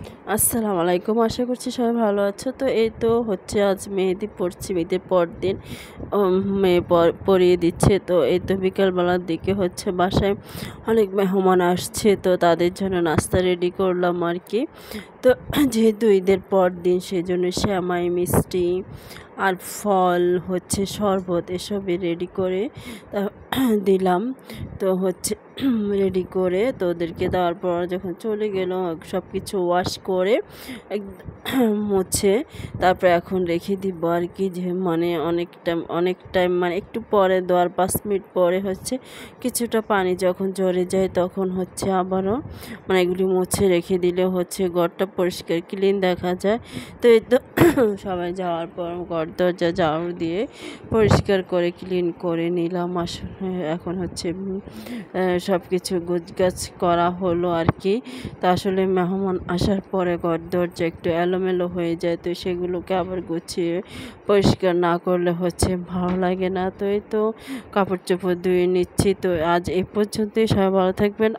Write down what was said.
আসসালামু আলাইকুম। আশা করছি সবাই ভালো আছো। তো এই তো হচ্ছে আজ মেহেদি পড়ছি, ঈদের পরদিন মেয়ে পরিয়ে দিচ্ছে। তো এই তো বিকালবেলার দিকে হচ্ছে বাসায় অনেক মেহমান আসছে, তো তাদের জন্য নাস্তা রেডি করলাম আর কি। তো যেহেতু ঈদের পরদিন সেজন্য সেমাই, মিষ্টি আর ফল হচ্ছে শরবত এসবই রেডি করে তা দিলাম। তো হচ্ছে রেডি করে তো ওদেরকে দেওয়ার পর যখন চলে গেল সব কিছু ওয়াশ করে মুছে তারপর এখন রেখে দিব আর কি। যে মানে অনেক টাইম মানে একটু পরে দেওয়ার 5 মিনিট পরে হচ্ছে কিছুটা পানি যখন ঝরে যায় তখন হচ্ছে আবারও মানে এগুলি মুছে রেখে দিলে হচ্ছে ঘরটা পরিষ্কার ক্লিন দেখা যায়। তো এই তো সবাই যাওয়ার পর ঘর দরজা ঝাড়ু দিয়ে পরিষ্কার করে ক্লিন করে নিলাম। আসলে এখন হচ্ছে সব কিছু গোছগাছ করা হলো আর কি। তা আসলে মেহমান আসার পরে ঘর দরজা একটু এলোমেলো হয়ে যায়, তো সেগুলোকে আবার গুছিয়ে পরিষ্কার না করলে হচ্ছে ভালো লাগে না। তো এই তো কাপড় চোপড় ধুয়ে নিচ্ছি। তো আজ এই পর্যন্তই, সবাই ভালো থাকবেন।